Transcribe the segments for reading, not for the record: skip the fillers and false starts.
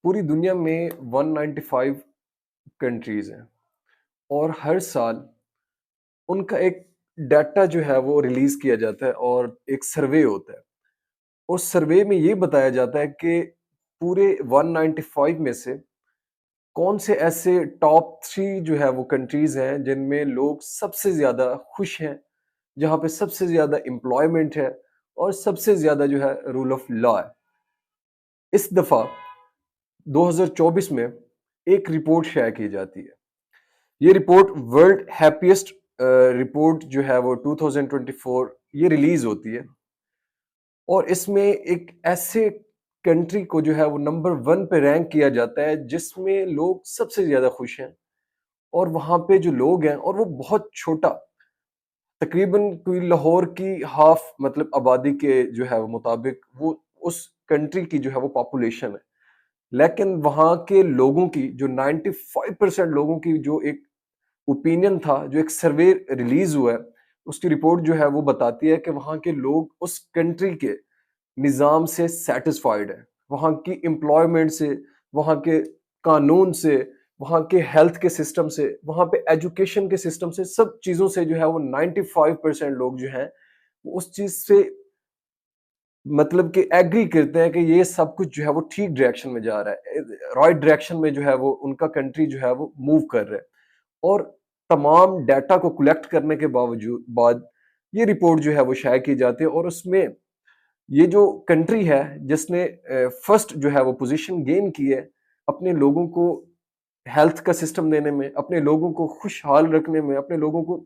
پوری دنیا میں 195 کنٹریز ہیں اور ہر سال ان کا ایک ڈیٹا جو ہے وہ ریلیز کیا جاتا ہے اور ایک سروے ہوتا ہے. اس سروے میں یہ بتایا جاتا ہے کہ پورے 195 میں سے کون سے ایسے ٹاپ 3 جو ہے وہ کنٹریز ہیں جن میں لوگ سب سے زیادہ خوش ہیں، جہاں پہ سب سے زیادہ امپلائمنٹ ہے اور سب سے زیادہ جو ہے رول آف لا ہے. اس دفعہ 2024 میں ایک رپورٹ شائع کی جاتی ہے. یہ رپورٹ ورلڈ ہیپیسٹ رپورٹ جو ہے وہ 2024 یہ ریلیز ہوتی ہے، اور اس میں ایک ایسے کنٹری کو جو ہے وہ نمبر 1 پہ رینک کیا جاتا ہے جس میں لوگ سب سے زیادہ خوش ہیں. اور وہاں پہ جو لوگ ہیں اور وہ بہت چھوٹا، تقریباً کوئی لاہور کی ہاف مطلب آبادی کے جو ہے وہ مطابق وہ اس کنٹری کی جو ہے وہ پاپولیشن ہے. لیکن وہاں کے لوگوں کی جو 95% لوگوں کی جو ایک اوپینین تھا، جو ایک سروے ریلیز ہوا ہے، اس کی رپورٹ جو ہے وہ بتاتی ہے کہ وہاں کے لوگ اس کنٹری کے نظام سے سیٹسفائیڈ ہیں، وہاں کی امپلائمنٹ سے، وہاں کے قانون سے، وہاں کے ہیلتھ کے سسٹم سے، وہاں پہ ایجوکیشن کے سسٹم سے، سب چیزوں سے جو ہے وہ 95% لوگ جو ہیں وہ اس چیز سے مطلب کہ ایگری کرتے ہیں کہ یہ سب کچھ جو ہے وہ ٹھیک ڈائریکشن میں جا رہا ہے، رائٹ ڈائریکشن میں جو ہے وہ ان کا کنٹری جو ہے وہ موو کر رہا ہے. اور تمام ڈیٹا کو کلیکٹ کرنے کے بعد یہ رپورٹ جو ہے وہ شائع کی جاتی ہے، اور اس میں یہ جو کنٹری ہے جس نے فرسٹ جو ہے وہ پوزیشن گین کی ہے اپنے لوگوں کو ہیلتھ کا سسٹم دینے میں، اپنے لوگوں کو خوشحال رکھنے میں، اپنے لوگوں کو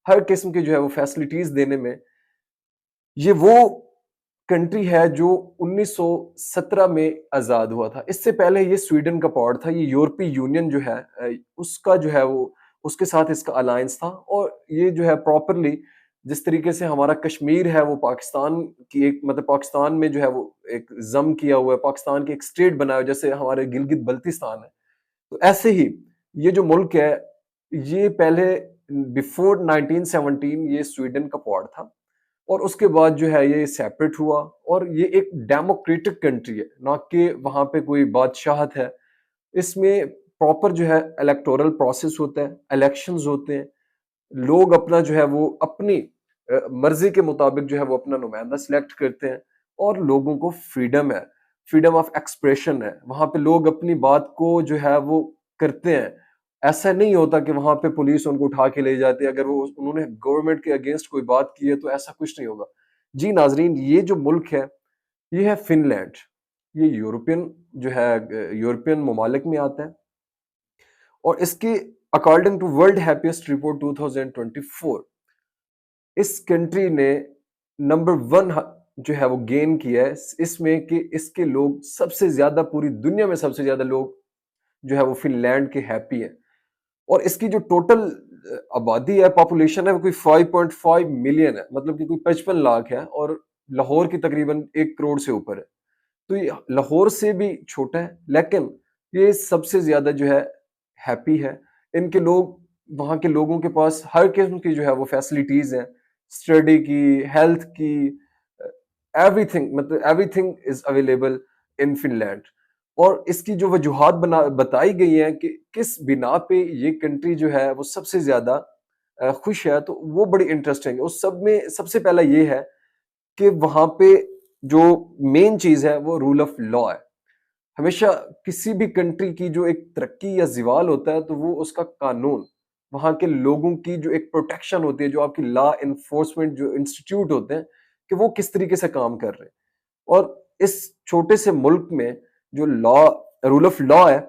ہر قسم کی جو ہے وہ فیسلٹیز دینے میں، یہ وہ کنٹری ہے جو 1917 میں آزاد ہوا تھا. اس سے پہلے یہ سویڈن کا پارٹ تھا، یہ یورپی یونین جو ہے اس کا جو ہے وہ اس کے ساتھ اس کا الائنس تھا. اور یہ جو ہے پراپرلی جس طریقے سے ہمارا کشمیر ہے وہ پاکستان کی ایک مطلب پاکستان میں جو ہے وہ ایک ضم کیا ہوا ہے، پاکستان کی ایک اسٹیٹ بنا ہوا ہے جیسے ہمارے گلگت بلتستان ہے. تو ایسے ہی یہ جو ملک ہے یہ پہلے بیفور 1917 یہ سویڈن کا پارٹ تھا، اور اس کے بعد جو ہے یہ سیپریٹ ہوا. اور یہ ایک ڈیموکریٹک کنٹری ہے، نہ کہ وہاں پہ کوئی بادشاہت ہے. اس میں پراپر جو ہے الیکٹورل پروسیس ہوتا ہے، الیکشنز ہوتے ہیں، لوگ اپنا جو ہے وہ اپنی مرضی کے مطابق جو ہے وہ اپنا نمائندہ سلیکٹ کرتے ہیں. اور لوگوں کو فریڈم ہے، فریڈم آف ایکسپریشن ہے، وہاں پہ لوگ اپنی بات کو جو ہے وہ کرتے ہیں. ایسا نہیں ہوتا کہ وہاں پہ پولیس ان کو اٹھا کے لے جاتی ہے اگر وہ انہوں نے گورنمنٹ کے اگینسٹ کوئی بات کی ہے، تو ایسا کچھ نہیں ہوگا. جی ناظرین، یہ جو ملک ہے یہ ہے فن لینڈ. یہ یورپین جو ہے یورپین ممالک میں آتا ہے، اور اس کی according to world happiest report 2024 اس کنٹری نے نمبر 1 جو ہے وہ گین کیا ہے اس میں کہ اس کے لوگ سب سے زیادہ، پوری دنیا میں سب سے زیادہ لوگ جو ہے وہ فن لینڈ کے ہیپی ہیں. اور اس کی جو ٹوٹل آبادی ہے، پاپولیشن ہے، وہ کوئی 5.5 ملین ہے، مطلب کہ کوئی 55 لاکھ ہے، اور لاہور کی تقریباً 1 کروڑ سے اوپر ہے. تو یہ لاہور سے بھی چھوٹا ہے، لیکن یہ سب سے زیادہ جو ہے ہیپی ہے. ان کے لوگ، وہاں کے لوگوں کے پاس ہر قسم کی جو ہے وہ فیسلٹیز ہیں، اسٹڈی کی، ہیلتھ کی، ایوری تھنگ، مطلب everything is available in Finland. اور اس کی جو وجوہات بتائی گئی ہیں کہ کس بنا پہ یہ کنٹری جو ہے وہ سب سے زیادہ خوش ہے، تو وہ بڑی انٹرسٹنگ ہے. اس سب میں سب سے پہلا یہ ہے کہ وہاں پہ جو مین چیز ہے وہ رول آف لا ہے. ہمیشہ کسی بھی کنٹری کی جو ایک ترقی یا زوال ہوتا ہے تو وہ اس کا قانون، وہاں کے لوگوں کی جو ایک پروٹیکشن ہوتی ہے، جو آپ کی لا انفورسمنٹ جو انسٹیٹیوٹ ہوتے ہیں کہ وہ کس طریقے سے کام کر رہے ہیں. اور اس چھوٹے سے ملک میں جو لا، رول آف لا ہے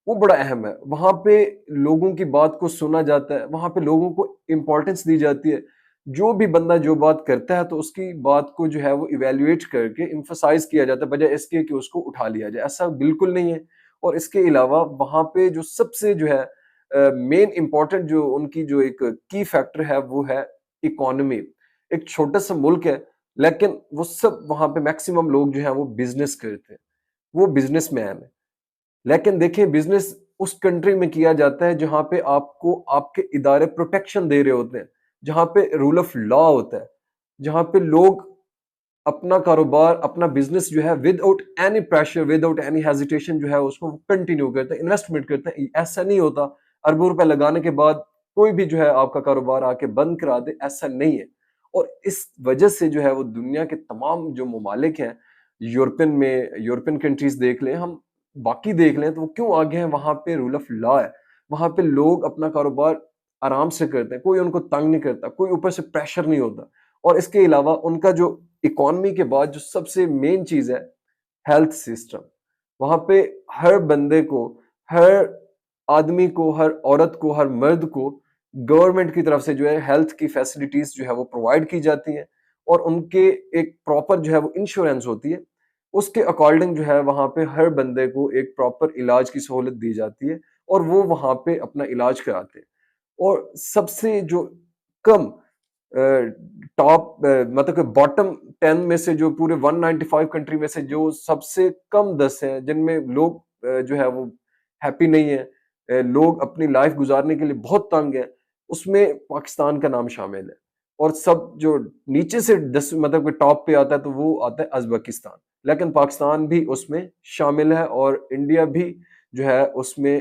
وہ بڑا اہم ہے. وہاں پہ لوگوں کی بات کو سنا جاتا ہے، وہاں پہ لوگوں کو امپورٹنس دی جاتی ہے. جو بھی بندہ جو بات کرتا ہے تو اس کی بات کو جو ہے وہ ایویلویٹ کر کے امفسائز کیا جاتا ہے، بجائے اس کے کہ اس کو اٹھا لیا جائے. ایسا بالکل نہیں ہے. اور اس کے علاوہ وہاں پہ جو سب سے جو ہے مین امپورٹنٹ جو ان کی جو ایک کی فیکٹر ہے وہ ہے اکانومی. ایک چھوٹا سا ملک ہے، لیکن وہ سب وہاں پہ میکسیمم لوگ جو ہیں وہ بزنس کرتے ہیں، وہ بزنس مین ہیں. لیکن دیکھیں، بزنس اس کنٹری میں کیا جاتا ہے جہاں پہ آپ کو آپ کے ادارے پروٹیکشن دے رہے ہوتے ہیں، جہاں پہ رول آف لا ہوتا ہے، جہاں پہ لوگ اپنا کاروبار اپنا بزنس جو ہے with out any pressure with out any hesitation جو ہے اس کو کنٹینیو کرتے ہیں، انویسٹمنٹ کرتے ہیں. ایسا نہیں ہوتا اربوں روپے لگانے کے بعد کوئی بھی جو ہے آپ کا کاروبار آ کے بند کرا دے، ایسا نہیں ہے. اور اس وجہ سے جو ہے وہ دنیا کے تمام جو ممالک ہیں، یورپین کنٹریز دیکھ لیں ہم، باقی دیکھ لیں تو وہ کیوں آگے ہیں؟ وہاں پہ رول آف لا ہے، وہاں پہ لوگ اپنا کاروبار آرام سے کرتے ہیں، کوئی ان کو تنگ نہیں کرتا، کوئی اوپر سے پریشر نہیں ہوتا. اور اس کے علاوہ ان کا جو اکانومی کے بعد جو سب سے مین چیز ہے، ہیلتھ سسٹم. وہاں پہ ہر بندے کو، ہر آدمی کو، ہر عورت کو، ہر مرد کو گورنمنٹ کی طرف سے جو ہے ہیلتھ کی فیسلٹیز جو ہے وہ پرووائڈ کی جاتی ہیں. اور ان کے ایک پراپر جو ہے وہ انشورنس ہوتی ہے، اس کے اکارڈنگ جو ہے وہاں پہ ہر بندے کو ایک پراپر علاج کی سہولت دی جاتی ہے، اور وہ وہاں پہ اپنا علاج کراتے ہیں. اور سب سے جو کم ٹاپ مطلب کہ باٹم 10 میں سے، جو پورے 195 کنٹری میں سے جو سب سے کم 10 ہیں جن میں لوگ جو ہے وہ ہیپی نہیں ہیں، لوگ اپنی لائف گزارنے کے لیے بہت تنگ ہیں، اس میں پاکستان کا نام شامل ہے. اور سب جو نیچے سے 10 مطلب کہ ٹاپ پہ آتا ہے تو وہ آتا ہے ازبکستان، لیکن پاکستان بھی اس میں شامل ہے، اور انڈیا بھی جو ہے اس میں